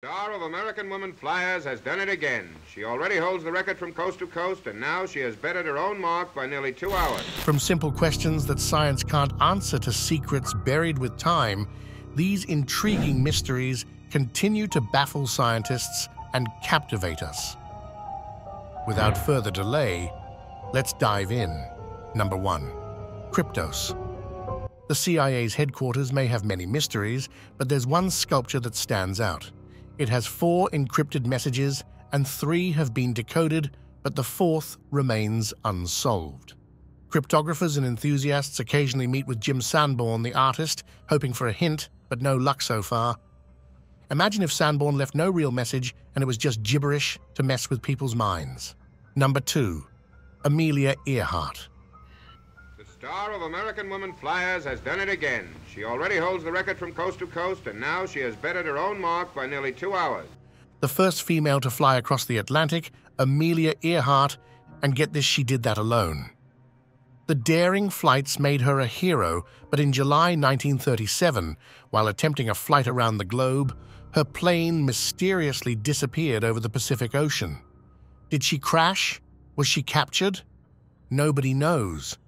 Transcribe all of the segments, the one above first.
Star of American Women Flyers has done it again. She already holds the record from coast to coast, and now she has bettered her own mark by nearly 2 hours. From simple questions that science can't answer to secrets buried with time, these intriguing mysteries continue to baffle scientists and captivate us. Without further delay, let's dive in. Number 1. Kryptos. The CIA's headquarters may have many mysteries, but there's one sculpture that stands out. It has 4 encrypted messages, and 3 have been decoded, but the 4th remains unsolved. Cryptographers and enthusiasts occasionally meet with Jim Sanborn, the artist, hoping for a hint, but no luck so far. Imagine if Sanborn left no real message and it was just gibberish to mess with people's minds. Number 2. Amelia Earhart. The star of American Women Flyers has done it again. She already holds the record from coast to coast, and now she has bettered her own mark by nearly 2 hours. The first female to fly across the Atlantic, Amelia Earhart, and get this, she did that alone. The daring flights made her a hero, but in July 1937, while attempting a flight around the globe, her plane mysteriously disappeared over the Pacific Ocean. Did she crash? Was she captured? Nobody knows.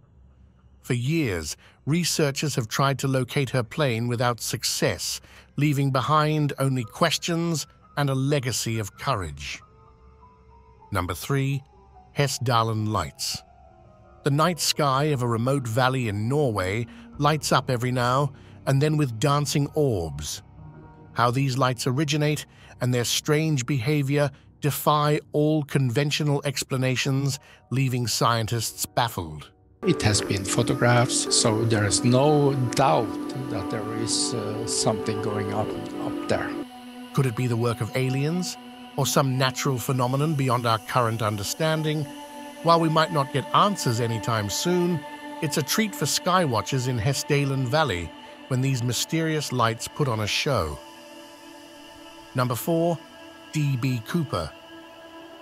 For years, researchers have tried to locate her plane without success, leaving behind only questions and a legacy of courage. Number 3. Hessdalen Lights. The night sky of a remote valley in Norway lights up every now and then with dancing orbs. How these lights originate and their strange behavior defy all conventional explanations, leaving scientists baffled. It has been photographs, so there is no doubt that there is something going on up there. Could it be the work of aliens or some natural phenomenon beyond our current understanding? While we might not get answers anytime soon, it's a treat for skywatchers in Hessdalen Valley when these mysterious lights put on a show. Number 4. D.B. Cooper.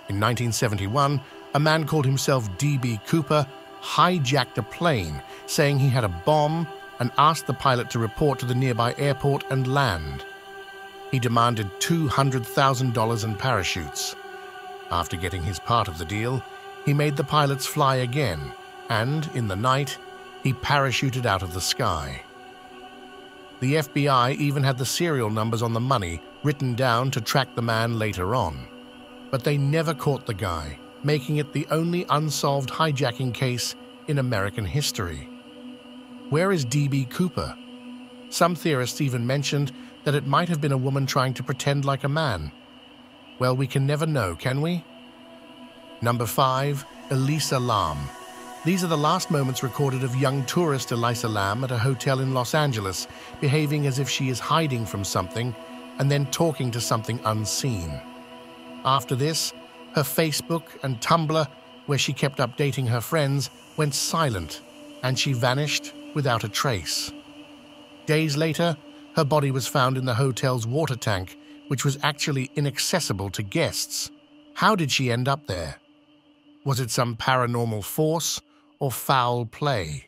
In 1971, a man called himself D.B. Cooper hijacked a plane, saying he had a bomb, and asked the pilot to report to the nearby airport and land. He demanded $200,000 in parachutes. After getting his part of the deal, he made the pilots fly again, and, in the night, he parachuted out of the sky. The FBI even had the serial numbers on the money written down to track the man later on. But they never caught the guy, making it the only unsolved hijacking case in American history. Where is D.B. Cooper? Some theorists even mentioned that it might have been a woman trying to pretend like a man. Well, we can never know, can we? Number 5. Elisa Lam. These are the last moments recorded of young tourist Elisa Lam at a hotel in Los Angeles, behaving as if she is hiding from something and then talking to something unseen. After this, her Facebook and Tumblr, where she kept updating her friends, went silent, and she vanished without a trace. Days later, her body was found in the hotel's water tank, which was actually inaccessible to guests. How did she end up there? Was it some paranormal force or foul play?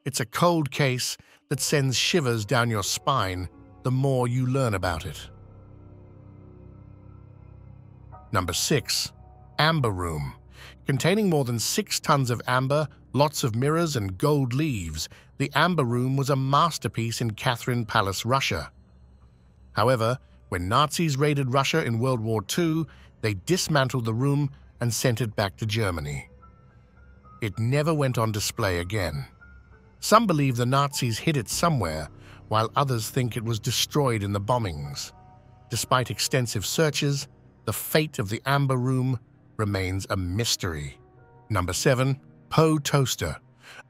It's a cold case that sends shivers down your spine the more you learn about it. Number 6. Amber Room. Containing more than 6 tons of amber, lots of mirrors and gold leaves, the Amber Room was a masterpiece in Catherine Palace, Russia. However, when Nazis raided Russia in World War II, they dismantled the room and sent it back to Germany. It never went on display again. Some believe the Nazis hid it somewhere, while others think it was destroyed in the bombings. Despite extensive searches, the fate of the Amber Room remains a mystery. Number 7. Poe Toaster.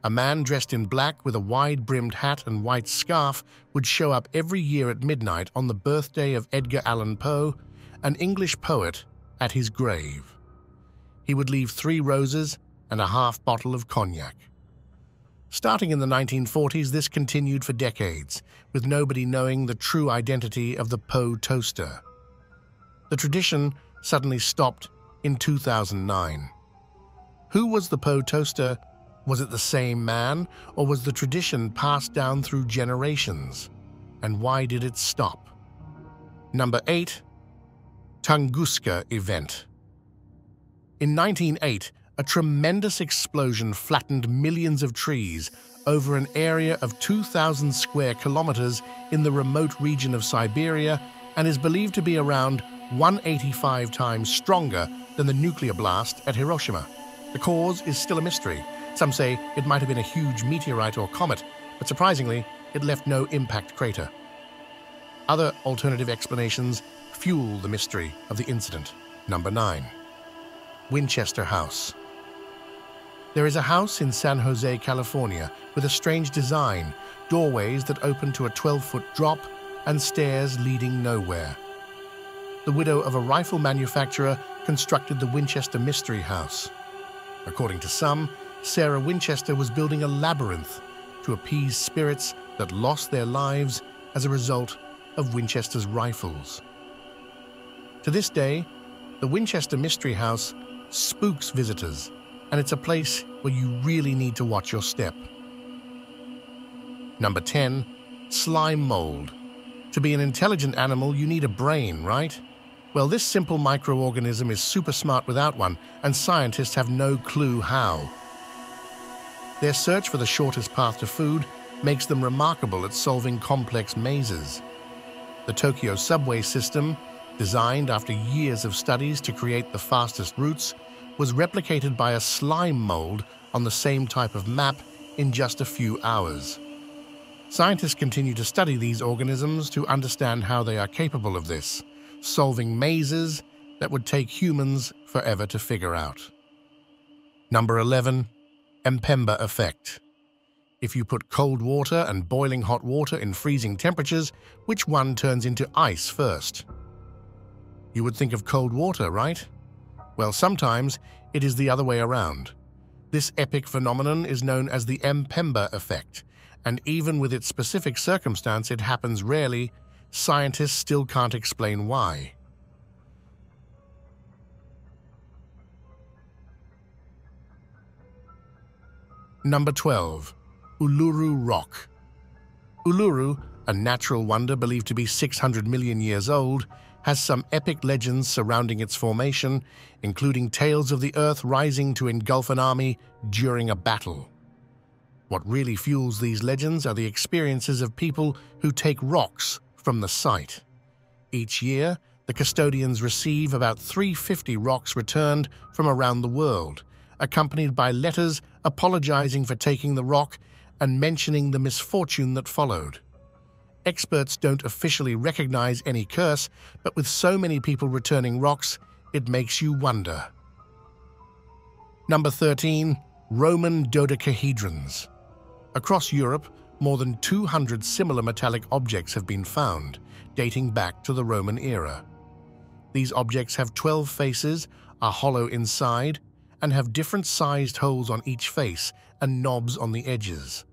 A man dressed in black with a wide-brimmed hat and white scarf would show up every year at midnight on the birthday of Edgar Allan Poe, an English poet, at his grave. He would leave 3 roses and a half bottle of cognac. Starting in the 1940s, this continued for decades, with nobody knowing the true identity of the Poe Toaster. The tradition suddenly stopped in 2009. Who was the Poe Toaster? Was it the same man, or was the tradition passed down through generations? And why did it stop? Number 8. Tunguska Event. In 1908, a tremendous explosion flattened millions of trees over an area of 2,000 square kilometers in the remote region of Siberia and is believed to be around 185 times stronger than the nuclear blast at Hiroshima. The cause is still a mystery. Some say it might have been a huge meteorite or comet, but surprisingly, it left no impact crater. Other alternative explanations fuel the mystery of the incident. Number 9. Winchester House. There is a house in San Jose, California, with a strange design, doorways that open to a 12-foot drop and stairs leading nowhere. The widow of a rifle manufacturer constructed the Winchester Mystery House. According to some, Sarah Winchester was building a labyrinth to appease spirits that lost their lives as a result of Winchester's rifles. To this day, the Winchester Mystery House spooks visitors, and it's a place where you really need to watch your step. Number 10. Slime mold. To be an intelligent animal, you need a brain, right? Well, this simple microorganism is super smart without one, and scientists have no clue how. Their search for the shortest path to food makes them remarkable at solving complex mazes. The Tokyo subway system, designed after years of studies to create the fastest routes, was replicated by a slime mold on the same type of map in just a few hours. Scientists continue to study these organisms to understand how they are capable of this, solving mazes that would take humans forever to figure out. Number 11. Mpemba Effect. If you put cold water and boiling hot water in freezing temperatures, which one turns into ice first? You would think of cold water, right? Well, sometimes it is the other way around. This epic phenomenon is known as the Mpemba Effect, and even with its specific circumstance, it happens rarely. Scientists still can't explain why. Number 12. Uluru Rock. Uluru, a natural wonder believed to be 600 million years old, has some epic legends surrounding its formation, including tales of the Earth rising to engulf an army during a battle. What really fuels these legends are the experiences of people who take rocks from the site. Each year, the custodians receive about 350 rocks returned from around the world, accompanied by letters apologizing for taking the rock and mentioning the misfortune that followed. Experts don't officially recognize any curse, but with so many people returning rocks, it makes you wonder. Number 13. Roman dodecahedrons. Across Europe, more than 200 similar metallic objects have been found, dating back to the Roman era. These objects have 12 faces, are hollow inside, and have different sized holes on each face and knobs on the edges.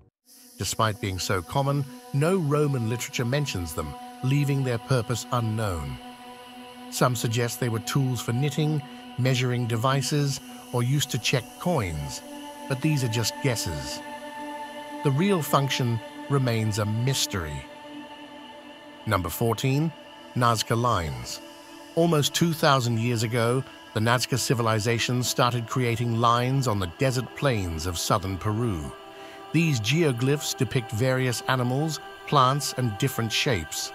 Despite being so common, no Roman literature mentions them, leaving their purpose unknown. Some suggest they were tools for knitting, measuring devices, or used to check coins, but these are just guesses. The real function remains a mystery. Number 14. Nazca Lines. Almost 2,000 years ago, the Nazca civilization started creating lines on the desert plains of southern Peru. These geoglyphs depict various animals, plants, and different shapes.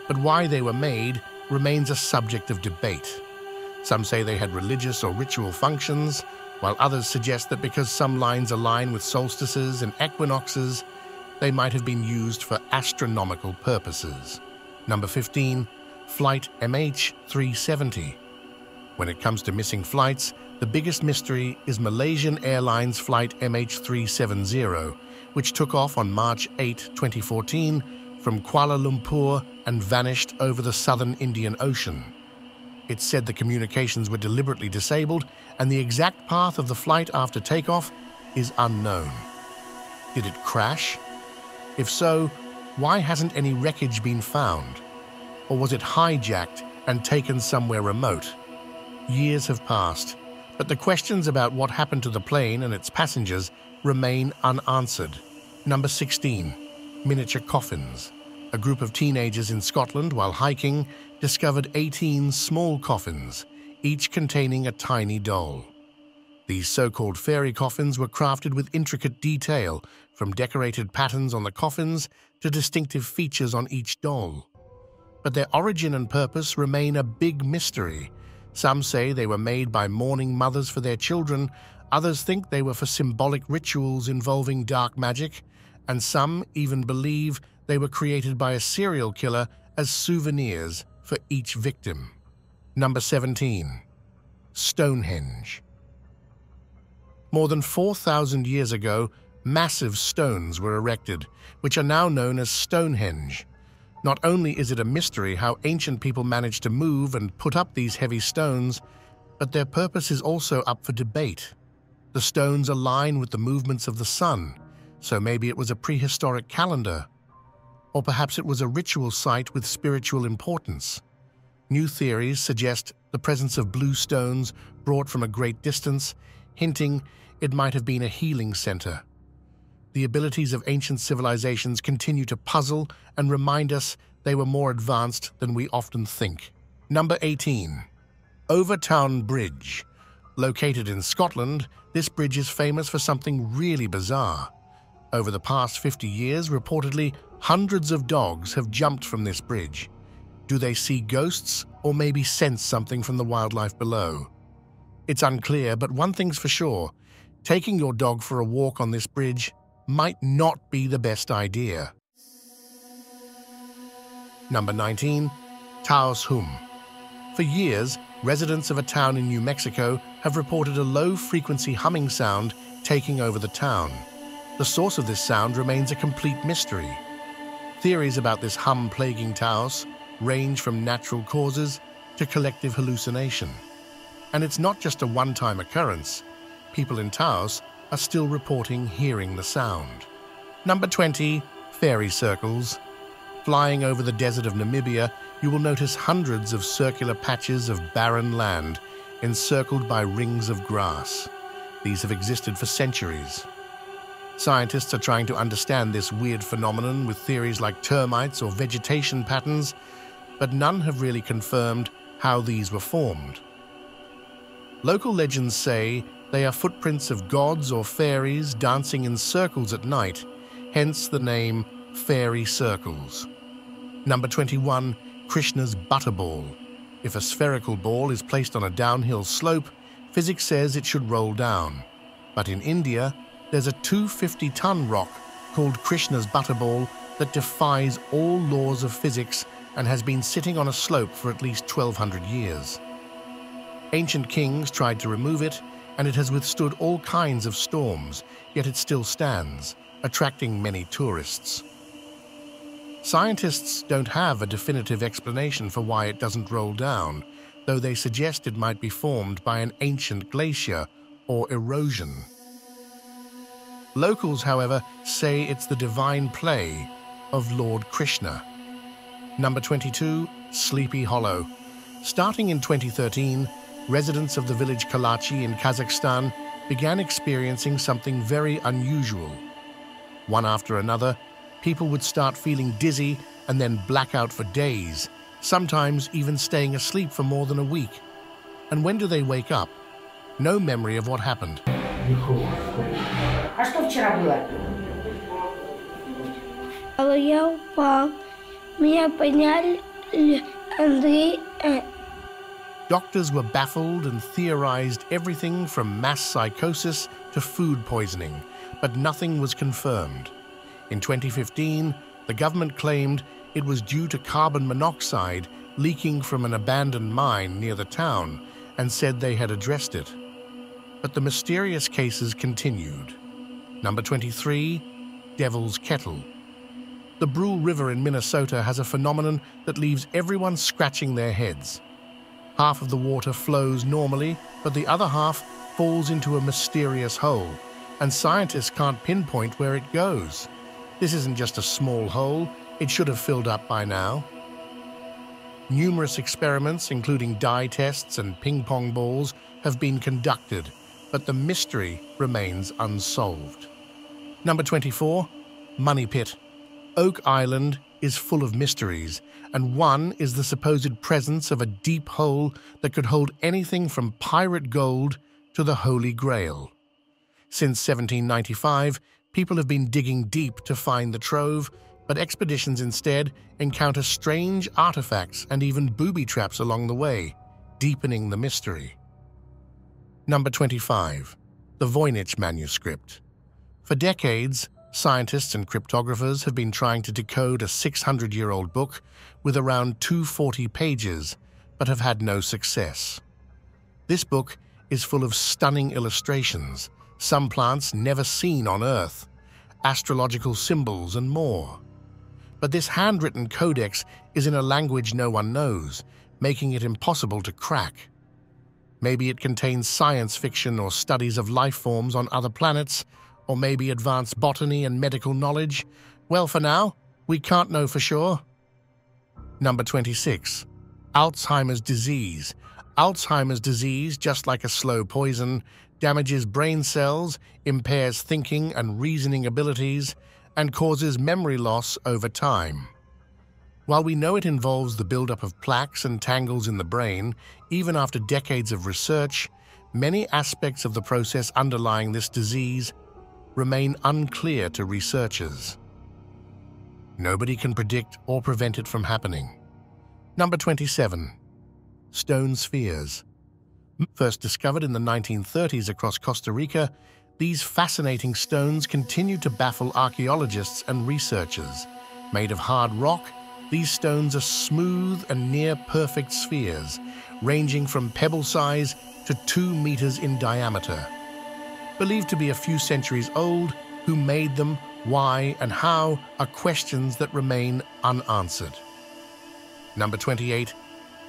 But why they were made remains a subject of debate. Some say they had religious or ritual functions, while others suggest that because some lines align with solstices and equinoxes, they might have been used for astronomical purposes. Number 15. Flight MH370. When it comes to missing flights, the biggest mystery is Malaysian Airlines Flight MH370, which took off on March 8, 2014 from Kuala Lumpur and vanished over the southern Indian Ocean. It's said the communications were deliberately disabled, and the exact path of the flight after takeoff is unknown. Did it crash? If so, why hasn't any wreckage been found? Or was it hijacked and taken somewhere remote? Years have passed, but the questions about what happened to the plane and its passengers remain unanswered. Number 16. Miniature coffins. A group of teenagers in Scotland, while hiking, discovered 18 small coffins, each containing a tiny doll. These so-called fairy coffins were crafted with intricate detail, from decorated patterns on the coffins to distinctive features on each doll. But their origin and purpose remain a big mystery. Some say they were made by mourning mothers for their children, others think they were for symbolic rituals involving dark magic, and some even believe they were created by a serial killer as souvenirs for each victim. Number 17. Stonehenge. More than 4,000 years ago, massive stones were erected, which are now known as Stonehenge. Not only is it a mystery how ancient people managed to move and put up these heavy stones, but their purpose is also up for debate. The stones align with the movements of the sun, so maybe it was a prehistoric calendar. Or perhaps it was a ritual site with spiritual importance. New theories suggest the presence of blue stones brought from a great distance, hinting it might have been a healing center. The abilities of ancient civilizations continue to puzzle and remind us they were more advanced than we often think. Number 18. Overtown Bridge. Located in Scotland, this bridge is famous for something really bizarre. Over the past 50 years, reportedly, hundreds of dogs have jumped from this bridge. Do they see ghosts or maybe sense something from the wildlife below? It's unclear, but one thing's for sure. Taking your dog for a walk on this bridge might not be the best idea. Number 19. Taos Hum. For years, residents of a town in New Mexico have reported a low-frequency humming sound taking over the town. The source of this sound remains a complete mystery. Theories about this hum plaguing Taos range from natural causes to collective hallucination. And it's not just a one-time occurrence. People in Taos are still reporting hearing the sound. Number 20. Fairy circles. Flying over the desert of Namibia, you will notice hundreds of circular patches of barren land encircled by rings of grass. These have existed for centuries. Scientists are trying to understand this weird phenomenon with theories like termites or vegetation patterns, but none have really confirmed how these were formed. Local legends say they are footprints of gods or fairies dancing in circles at night, hence the name Fairy Circles. Number 21. Krishna's Butterball. If a spherical ball is placed on a downhill slope, physics says it should roll down. But in India, there's a 250-ton rock called Krishna's Butterball that defies all laws of physics and has been sitting on a slope for at least 1,200 years. Ancient kings tried to remove it, and it has withstood all kinds of storms, yet it still stands, attracting many tourists. Scientists don't have a definitive explanation for why it doesn't roll down, though they suggest it might be formed by an ancient glacier or erosion. Locals, however, say it's the divine play of Lord Krishna. Number 22. Sleepy Hollow. Starting in 2013, residents of the village Kalachi in Kazakhstan began experiencing something very unusual. One after another, people would start feeling dizzy and then black out for days, sometimes even staying asleep for more than a week. And when do they wake up? No memory of what happened. Я упал, меня подняли Андрей. Doctors were baffled and theorized everything from mass psychosis to food poisoning, but nothing was confirmed. In 2015, the government claimed it was due to carbon monoxide leaking from an abandoned mine near the town and said they had addressed it. But the mysterious cases continued. Number 23. Devil's Kettle. The Brule River in Minnesota has a phenomenon that leaves everyone scratching their heads. Half of the water flows normally, but the other half falls into a mysterious hole, and scientists can't pinpoint where it goes. This isn't just a small hole, it should have filled up by now. Numerous experiments, including dye tests and ping-pong balls, have been conducted, but the mystery remains unsolved. Number 24. Money Pit. Oak Island is full of mysteries, and one is the supposed presence of a deep hole that could hold anything from pirate gold to the Holy Grail. Since 1795, people have been digging deep to find the trove, but expeditions instead encounter strange artifacts and even booby traps along the way, deepening the mystery. Number 25. The Voynich Manuscript. For decades, scientists and cryptographers have been trying to decode a 600-year-old book with around 240 pages, but have had no success. This book is full of stunning illustrations, some plants never seen on Earth, astrological symbols, and more. But this handwritten codex is in a language no one knows, making it impossible to crack. Maybe it contains science fiction or studies of life forms on other planets, or maybe advanced botany and medical knowledge. Well, for now, we can't know for sure. Number 26. Alzheimer's disease. Alzheimer's disease, just like a slow poison, damages brain cells, impairs thinking and reasoning abilities, and causes memory loss over time. While we know it involves the buildup of plaques and tangles in the brain, even after decades of research, many aspects of the process underlying this disease remain unclear to researchers. Nobody can predict or prevent it from happening. Number 27. Stone spheres. First discovered in the 1930s across Costa Rica, these fascinating stones continue to baffle archaeologists and researchers. Made of hard rock, these stones are smooth and near-perfect spheres, ranging from pebble size to 2 meters in diameter. Believed to be a few centuries old, who made them, why, and how are questions that remain unanswered. Number 28.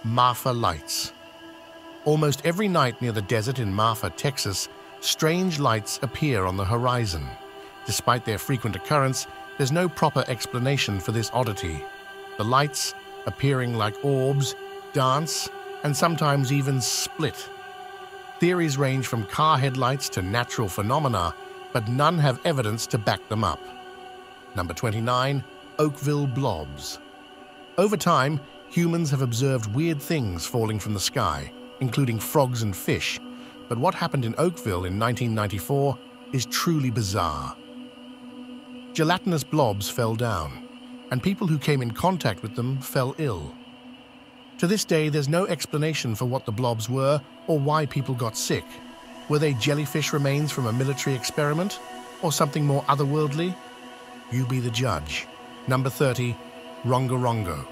Marfa Lights. Almost every night near the desert in Marfa, Texas, strange lights appear on the horizon. Despite their frequent occurrence, there's no proper explanation for this oddity. The lights, appearing like orbs, dance, and sometimes even split. Theories range from car headlights to natural phenomena, but none have evidence to back them up. Number 29. Oakville Blobs. Over time, humans have observed weird things falling from the sky, including frogs and fish, but what happened in Oakville in 1994 is truly bizarre. Gelatinous blobs fell down, and people who came in contact with them fell ill. To this day, there's no explanation for what the blobs were or why people got sick. Were they jellyfish remains from a military experiment, or something more otherworldly? You be the judge. Number 30. Rongorongo.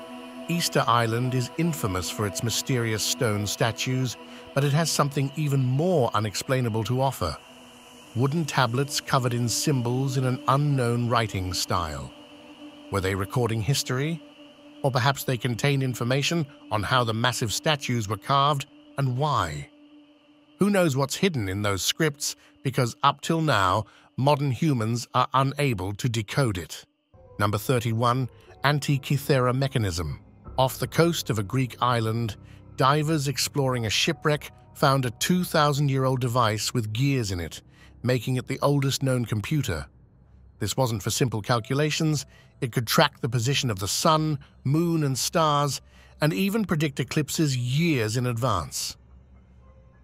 Easter Island is infamous for its mysterious stone statues, but it has something even more unexplainable to offer. Wooden tablets covered in symbols in an unknown writing style. Were they recording history? Or perhaps they contain information on how the massive statues were carved and why? Who knows what's hidden in those scripts, because up till now, modern humans are unable to decode it. Number 31. Antikythera mechanism. Off the coast of a Greek island, divers exploring a shipwreck found a 2,000-year-old device with gears in it, making it the oldest known computer. This wasn't for simple calculations. It could track the position of the sun, moon, and stars, and even predict eclipses years in advance.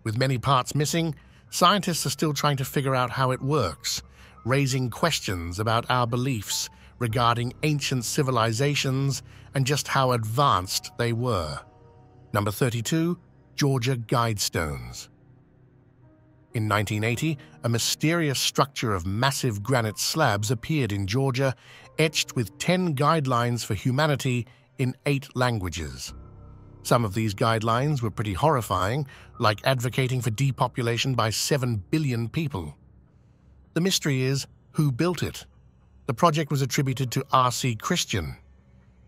With many parts missing, scientists are still trying to figure out how it works, raising questions about our beliefs regarding ancient civilizations and just how advanced they were. Number 32. Georgia Guidestones. In 1980, a mysterious structure of massive granite slabs appeared in Georgia, etched with 10 guidelines for humanity in 8 languages. Some of these guidelines were pretty horrifying, like advocating for depopulation by 7 billion people. The mystery is, who built it? The project was attributed to R.C. Christian,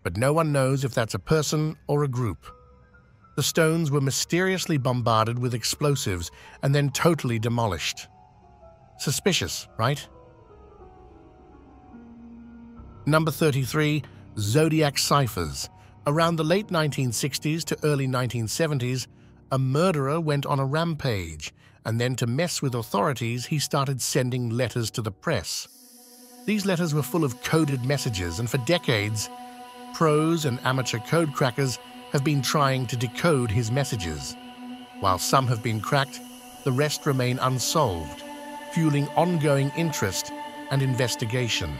but no one knows if that's a person or a group. The stones were mysteriously bombarded with explosives and then totally demolished. Suspicious, right? Number 33. Zodiac ciphers. Around the late 1960s to early 1970s, a murderer went on a rampage, and then to mess with authorities, he started sending letters to the press. These letters were full of coded messages, and for decades, pros and amateur code crackers have been trying to decode his messages. While some have been cracked, the rest remain unsolved, fueling ongoing interest and investigation.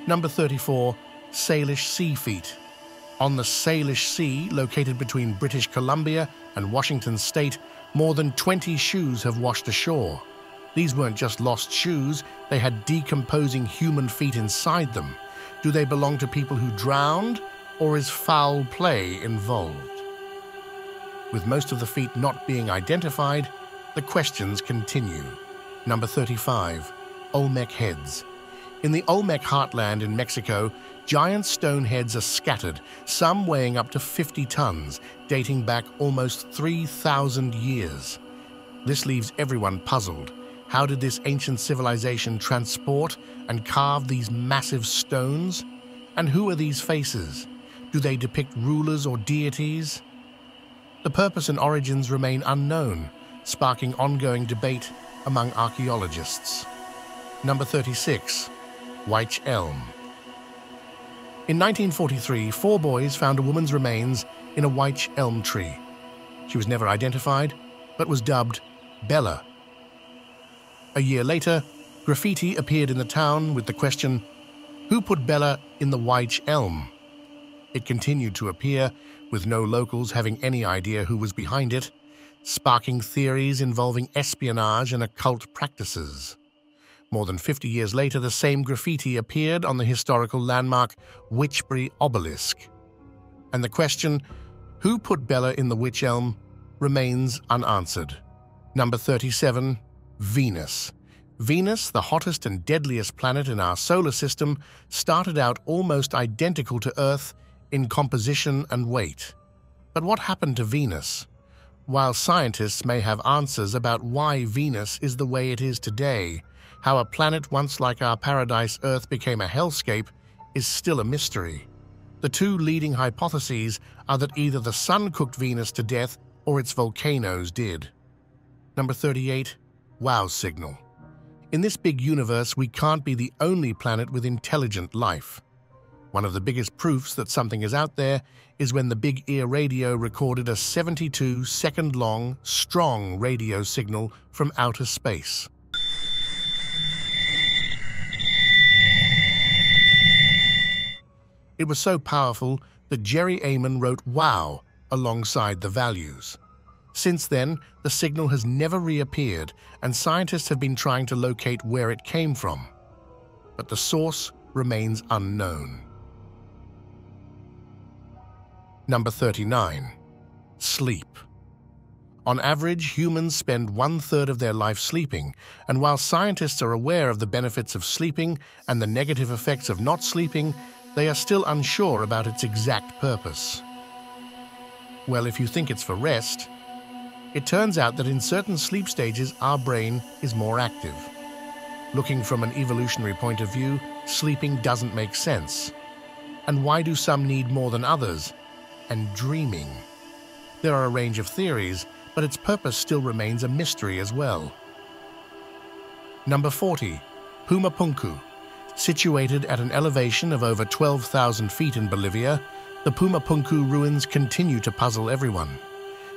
Number 34, Salish Sea Feet. On the Salish Sea, located between British Columbia and Washington State, more than 20 shoes have washed ashore. These weren't just lost shoes, they had decomposing human feet inside them. Do they belong to people who drowned, or is foul play involved? With most of the feet not being identified, the questions continue. Number 35, Olmec Heads. In the Olmec heartland in Mexico, giant stone heads are scattered, some weighing up to 50 tons, dating back almost 3,000 years. This leaves everyone puzzled. How did this ancient civilization transport and carve these massive stones? And who are these faces? Do they depict rulers or deities? The purpose and origins remain unknown, sparking ongoing debate among archaeologists. Number 36, Wych Elm. In 1943, 4 boys found a woman's remains in a wych elm tree. She was never identified, but was dubbed Bella. A year later, graffiti appeared in the town with the question, "Who put Bella in the wych elm?" It continued to appear, with no locals having any idea who was behind it, sparking theories involving espionage and occult practices. More than 50 years later, the same graffiti appeared on the historical landmark Wychbury Obelisk. And the question, who put Bella in the wych elm, remains unanswered. Number 37, Venus. Venus, the hottest and deadliest planet in our solar system, started out almost identical to Earth in composition and weight. But what happened to Venus? While scientists may have answers about why Venus is the way it is today, how a planet once like our paradise Earth became a hellscape is still a mystery. The 2 leading hypotheses are that either the sun cooked Venus to death or its volcanoes did. Number 38, Wow Signal. In this big universe, we can't be the only planet with intelligent life. One of the biggest proofs that something is out there is when the Big Ear Radio recorded a 72-second-long, strong radio signal from outer space. It was so powerful that Jerry Amon wrote "wow" alongside the values. Since then, the signal has never reappeared, and scientists have been trying to locate where it came from. But the source remains unknown. Number 39, Sleep. On average, humans spend 1/3 of their life sleeping, and while scientists are aware of the benefits of sleeping and the negative effects of not sleeping, they are still unsure about its exact purpose. Well, if you think it's for rest, it turns out that in certain sleep stages our brain is more active. Looking from an evolutionary point of view, sleeping doesn't make sense. And why do some need more than others? And dreaming. There are a range of theories, but its purpose still remains a mystery as well. Number 40, Pumapunku. Situated at an elevation of over 12,000 feet in Bolivia, the Pumapunku ruins continue to puzzle everyone.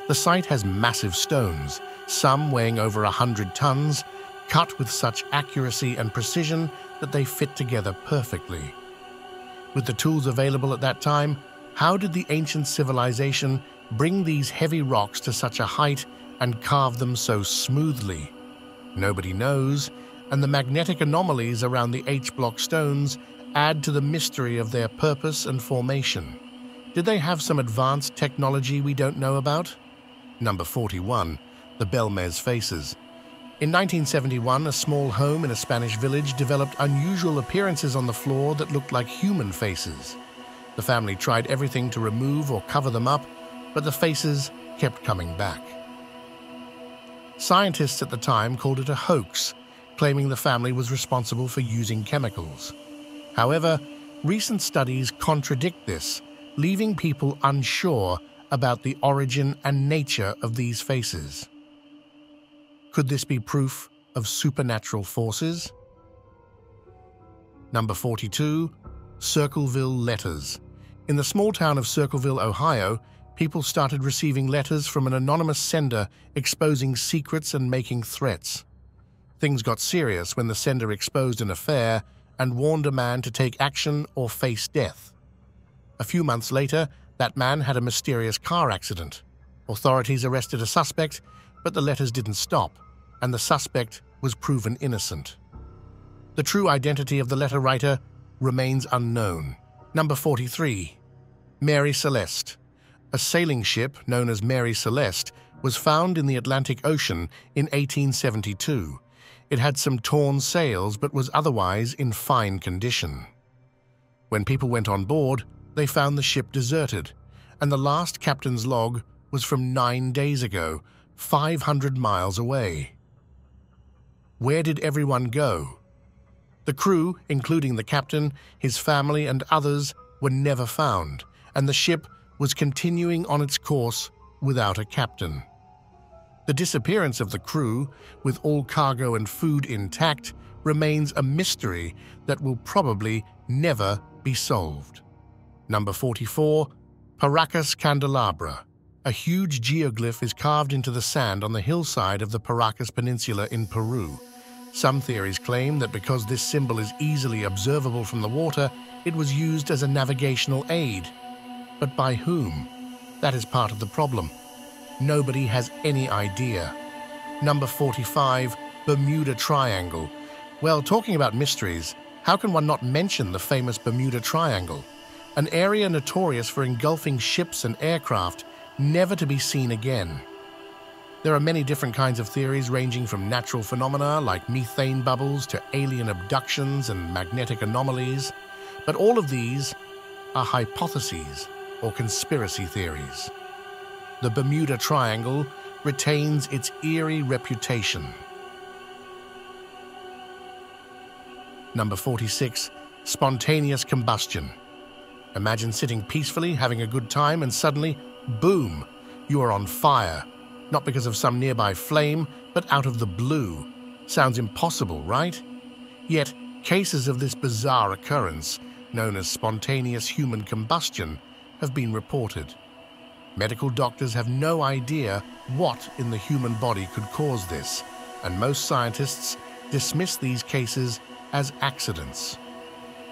The site has massive stones, some weighing over 100 tons, cut with such accuracy and precision that they fit together perfectly. With the tools available at that time, how did the ancient civilization bring these heavy rocks to such a height and carve them so smoothly? Nobody knows, and the magnetic anomalies around the H-block stones add to the mystery of their purpose and formation. Did they have some advanced technology we don't know about? Number 41, the Belmez Faces. In 1971, a small home in a Spanish village developed unusual appearances on the floor that looked like human faces. The family tried everything to remove or cover them up, but the faces kept coming back. Scientists at the time called it a hoax, claiming the family was responsible for using chemicals. However, recent studies contradict this, leaving people unsure about the origin and nature of these faces. Could this be proof of supernatural forces? Number 42, Circleville letters. In the small town of Circleville, Ohio, people started receiving letters from an anonymous sender exposing secrets and making threats. Things got serious when the sender exposed an affair and warned a man to take action or face death. A few months later, that man had a mysterious car accident. Authorities arrested a suspect, but the letters didn't stop, and the suspect was proven innocent. The true identity of the letter writer remains unknown. Number 43. Mary Celeste. A sailing ship known as Mary Celeste was found in the Atlantic Ocean in 1872. It had some torn sails but was otherwise in fine condition. When people went on board, they found the ship deserted, and the last captain's log was from 9 days ago, 500 miles away. Where did everyone go? The crew, including the captain, his family, and others, were never found, and the ship was continuing on its course without a captain. The disappearance of the crew, with all cargo and food intact, remains a mystery that will probably never be solved. Number 44. Paracas Candelabra. A huge geoglyph is carved into the sand on the hillside of the Paracas Peninsula in Peru. Some theories claim that because this symbol is easily observable from the water, it was used as a navigational aid. But by whom? That is part of the problem. Nobody has any idea. Number 45. Bermuda Triangle. Well, talking about mysteries, how can one not mention the famous Bermuda Triangle? An area notorious for engulfing ships and aircraft, never to be seen again. There are many different kinds of theories ranging from natural phenomena like methane bubbles to alien abductions and magnetic anomalies, but all of these are hypotheses or conspiracy theories. The Bermuda Triangle retains its eerie reputation. Number 46. Spontaneous combustion. Imagine sitting peacefully, having a good time, and suddenly, boom, you are on fire. Not because of some nearby flame, but out of the blue. Sounds impossible, right? Yet, cases of this bizarre occurrence, known as spontaneous human combustion, have been reported. Medical doctors have no idea what in the human body could cause this, and most scientists dismiss these cases as accidents.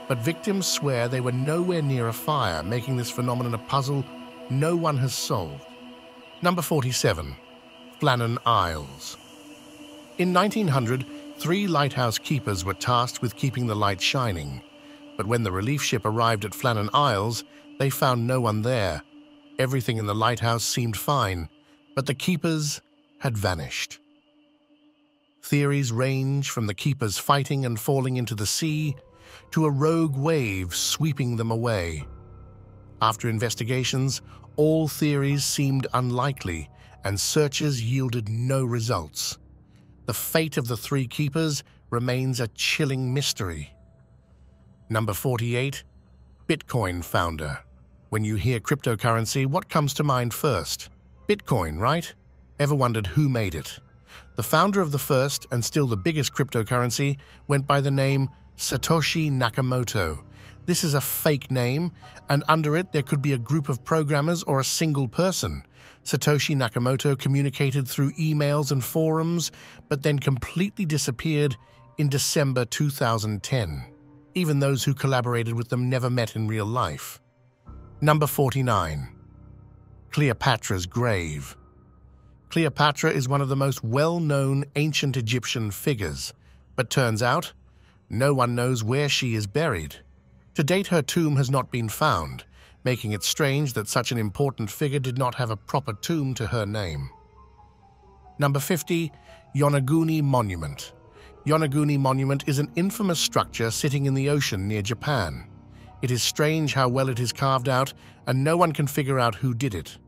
But victims swear they were nowhere near a fire, making this phenomenon a puzzle no one has solved. Number 47. Flannan Isles. In 1900, 3 lighthouse keepers were tasked with keeping the light shining. But when the relief ship arrived at Flannan Isles, they found no one there. Everything in the lighthouse seemed fine, but the keepers had vanished. Theories range from the keepers fighting and falling into the sea to a rogue wave sweeping them away. After investigations, all theories seemed unlikely, and searches yielded no results. The fate of the 3 keepers remains a chilling mystery. Number 48. Bitcoin founder. When you hear cryptocurrency, what comes to mind first? Bitcoin, right? Ever wondered who made it? The founder of the first, and still the biggest cryptocurrency, went by the name Satoshi Nakamoto. This is a fake name, and under it there could be a group of programmers or a single person. Satoshi Nakamoto communicated through emails and forums, but then completely disappeared in December 2010. Even those who collaborated with them never met in real life. Number 49. Cleopatra's grave. Cleopatra is one of the most well-known ancient Egyptian figures, but turns out no one knows where she is buried. To date, her tomb has not been found, making it strange that such an important figure did not have a proper tomb to her name. Number 50. Yonaguni Monument. Yonaguni Monument is an infamous structure sitting in the ocean near Japan. It is strange how well it is carved out, and no one can figure out who did it.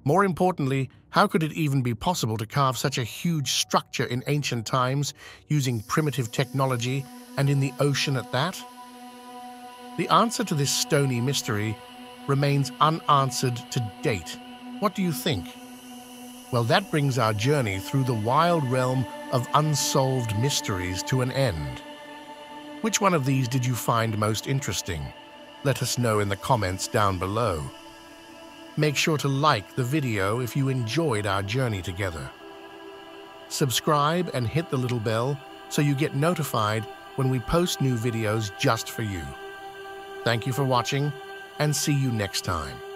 More importantly, how could it even be possible to carve such a huge structure in ancient times using primitive technology and in the ocean at that? The answer to this stony mystery remains unanswered to date. What do you think? Well, that brings our journey through the wild realm of unsolved mysteries to an end. Which one of these did you find most interesting? Let us know in the comments down below. Make sure to like the video if you enjoyed our journey together. Subscribe and hit the little bell so you get notified when we post new videos just for you. Thank you for watching, and see you next time.